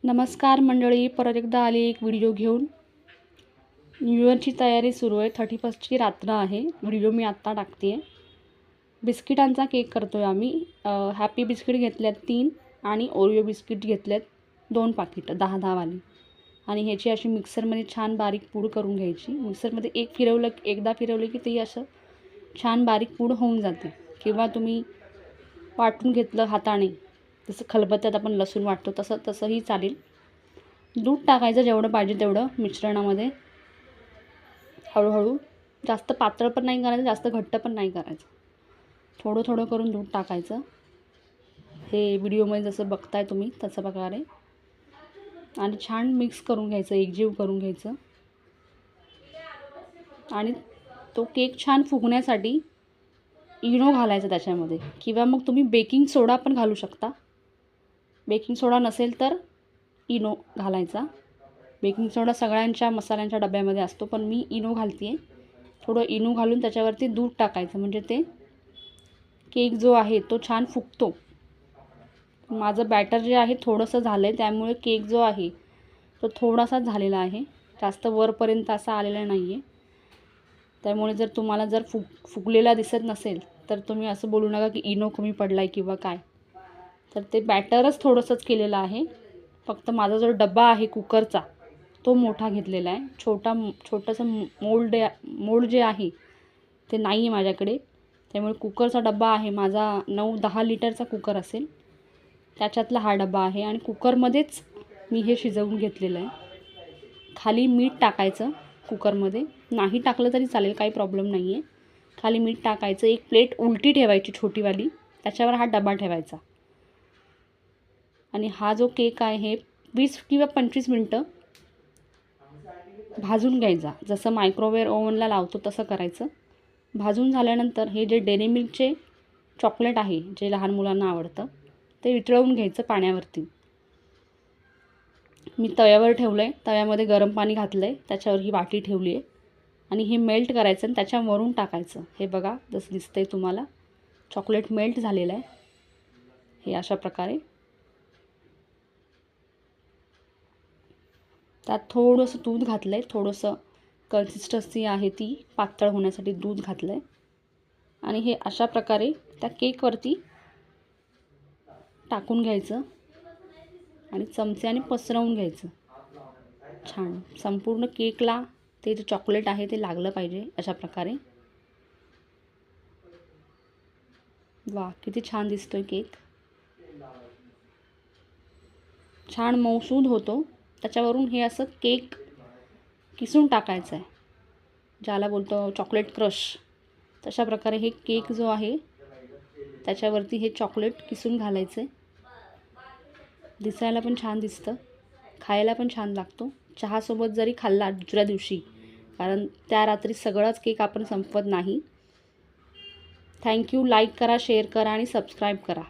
नमस्कार मंडळी, परत एकदा आली एक व्हिडिओ घेऊन. न्यू इयरची तयारी सुरू आहे. 31ची रात्र आहे. व्हिडिओ मी आत्ता टाकते आहे. बिस्किटांचा केक करतो आहे आम्ही. हॅपी बिस्किट घेतल्यात 3 आणि ओरिओ बिस्किट घेतल्यात 2 पाकिटं 10-10 वाली. आणि ह्याची अशी मिक्सरमध्ये छान बारीक पूड करून घ्यायची. मिक्सरमध्ये एकदा फिरवलं की ते असं छान बारीक पूड होऊन जाते. किंवा तुम्ही वाटून घेतलं हाताने, जसं खलबत्त्यात आपण लसूण वाटतो तसंही चालेल. दूध टाकायचं जेवढं पाहिजे तेवढं मिश्रणामध्ये. हळूहळू, जास्त पातळ पण नाही करायचं, जास्त घट्ट पण नाही करायचं. थोडं थोडं करून दूध टाकायचं. हे व्हिडिओमध्ये जसं बघताय तुम्ही तसं प्रकारे. आणि छान मिक्स करून घ्यायचं, एकजीव करून घ्यायचं. आणि तो केक छान फुगण्यासाठी इनो घालायचा त्याच्यामध्ये, किंवा मग तुम्ही बेकिंग सोडा पण घालू शकता. बेकिंग सोडा नसेल तर इनो घालायचा. बेकिंग सोडा सगळ्यांच्या मसाल्यांच्या डब्यामध्ये असतो, पण मी इनो घालते आहे. थोडं इनो घालून त्याच्यावरती दूध टाकायचं, म्हणजे ते केक जो आहे तो छान फुगतो. माझं बॅटर जे आहे थोडंसं झालं आहे, त्यामुळे केक जो आहे तो थोडासा झालेला आहे, जास्त वरपर्यंत असा आलेला नाही आहे. त्यामुळे जर तुम्हाला फुगलेला दिसत नसेल तर तुम्ही असं बोलू नका की इनो कमी पडला आहे किंवा काय. तर ते बॅटरच थोडंसंच केलेलं आहे. फक्त माझा जो डब्बा आहे कुकरचा तो मोठा घेतलेला आहे. छोटंसं मोल्ड जे आहे ते नाही आहे माझ्याकडे. त्यामुळे कुकरचा डब्बा आहे माझा 9-10 लिटरचा कुकर असेल, त्याच्यातला हा डब्बा आहे. आणि कुकरमध्येच मी हे शिजवून घेतलेलं आहे. खाली मीठ टाकायचं कुकरमध्ये, नाही टाकलं तरी चालेल, काही प्रॉब्लेम नाही आहे. खाली मीठ टाकायचं. एक प्लेट उलटी ठेवायची छोटीवाली, त्याच्यावर हा डबा ठेवायचा. आणि हा जो केक आहे 20 किंवा 25 मिनटं भाजून घ्यायचा. जसं मायक्रोवेव्ह ओव्हनला लावतो तसं करायचं. भाजून झाल्यानंतर हे जे डेअरी मिल्कचे चॉकलेट आहे, जे लहान मुलांना आवडतं, ते वितळवून घ्यायचं पाण्यावरती. मी तव्यावर ठेवलं आहे. तव्यामध्ये गरम पाणी घातलं आहे, त्याच्यावर ही वाटी ठेवली आहे. आणि हे मेल्ट करायचं आणि त्याच्यावरून टाकायचं. हे बघा, जसं दिसतं आहे तुम्हाला चॉकलेट मेल्ट झालेलं आहे. हे अशा प्रकारे. त्यात थोडंसं दूध घातलं आहे. थोडंसं कन्सिस्टन्सी आहे ती पातळ होण्यासाठी दूध घातलं आहे. आणि हे अशा प्रकारे त्या केकवरती टाकून घ्यायचं आणि चमच्याने पसरवून घ्यायचं. छान संपूर्ण केकला ते जे चॉकलेट आहे ते लागलं पाहिजे अशा प्रकारे. वा, किती छान दिसतोय केक. छान मऊसूद होतो. त्याच्यावरून हे असं केक किसून टाकायचं आहे, ज्याला बोलतो चॉकलेट क्रश. तशा प्रकारे हे केक जो आहे त्याच्यावरती हे चॉकलेट किसून घालायचं आहे. दिसायला पण छान दिसतं, खायला पण छान लागतो. चहासोबत जरी खाल्ला दुसऱ्या दिवशी, कारण त्या रात्री सगळाच केक आपण संपवत नाही. थँक्यू. लाईक करा, शेअर करा आणि सबस्क्राईब करा.